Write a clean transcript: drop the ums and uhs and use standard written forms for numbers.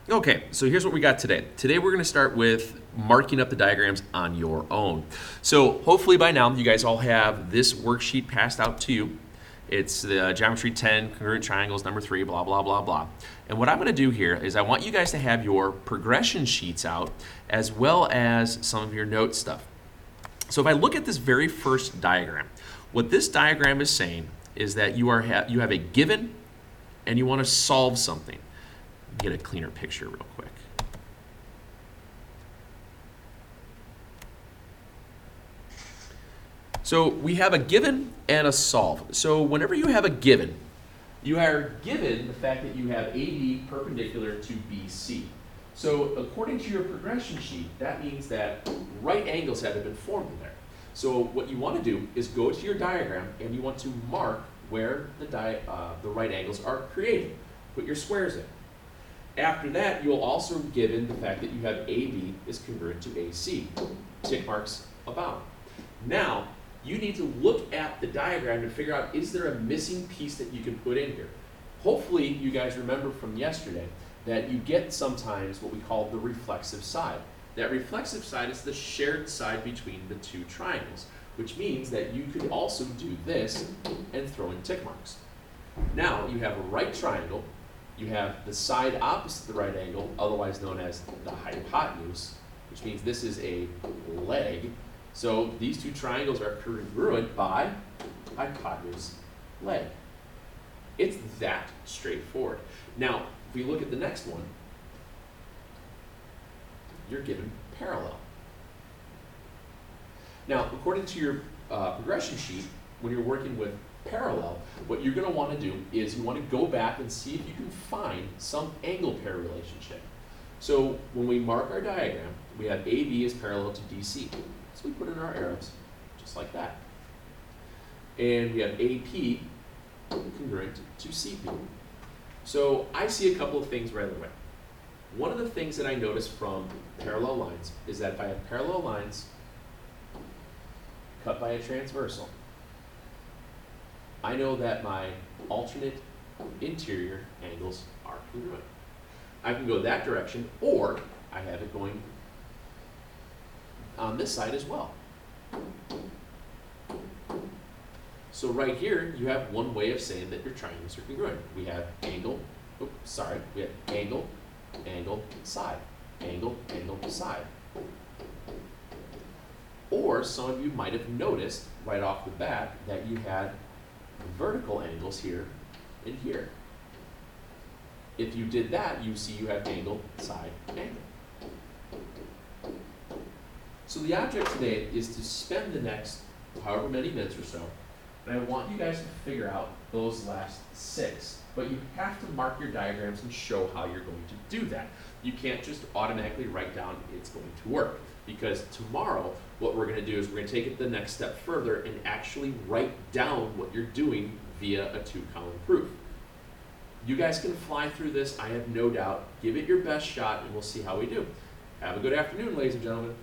Okay, so here's what we got today. Today we're going to start with marking up the diagrams on your own. So hopefully by now you guys all have this worksheet passed out to you. It's the geometry 10, congruent triangles, number 3, blah, blah, blah, blah. And what I'm going to do here is I want you guys to have your progression sheets out as well as some of your note stuff. So if I look at this very first diagram, what this diagram is saying is that you have a given and you want to solve something. Get a cleaner picture real quick. So we have a given and a solve. So whenever you have a given, you are given the fact that you have AB perpendicular to BC. So according to your progression sheet, that means that right angles have been formed in there. So what you want to do is go to your diagram and you want to mark where the right angles are created. Put your squares in. After that, you'll also given the fact that you have AB is congruent to AC. Tick marks abound. Now, you need to look at the diagram to figure out, is there a missing piece that you can put in here? Hopefully, you guys remember from yesterday that you get sometimes what we call the reflexive side. That reflexive side is the shared side between the two triangles, which means that you could also do this and throw in tick marks. Now, you have a right triangle. You have the side opposite the right angle, otherwise known as the hypotenuse, which means this is a leg. So these two triangles are congruent by hypotenuse leg. It's that straightforward. Now, if we look at the next one, you're given parallel. Now, according to your progression sheet, when you're working with parallel, what you're going to want to do is you want to go back and see if you can find some angle pair relationship. So when we mark our diagram, we have AB is parallel to DC. So we put in our arrows, just like that. And we have AP congruent to CP. So I see a couple of things right away. One of the things that I notice from parallel lines is that if I have parallel lines cut by a transversal, I know that my alternate interior angles are congruent. I can go that direction, or I have it going on this side as well. So right here, you have one way of saying that your triangles are congruent. We have angle, we have angle, angle, side, angle, angle, side. Or some of you might have noticed right off the bat that you had vertical angles here and here. If you did that, you see you have angle, side, angle. So the object today is to spend the next however many minutes or so, and I want you guys to figure out those last 6. But you have to mark your diagrams and show how you're going to do that. You can't just automatically write down it's going to work, because tomorrow what we're going to do is we're going to take it the next step further and actually write down what you're doing via a 2-column proof. You guys can fly through this, I have no doubt. Give it your best shot and we'll see how we do. Have a good afternoon, ladies and gentlemen.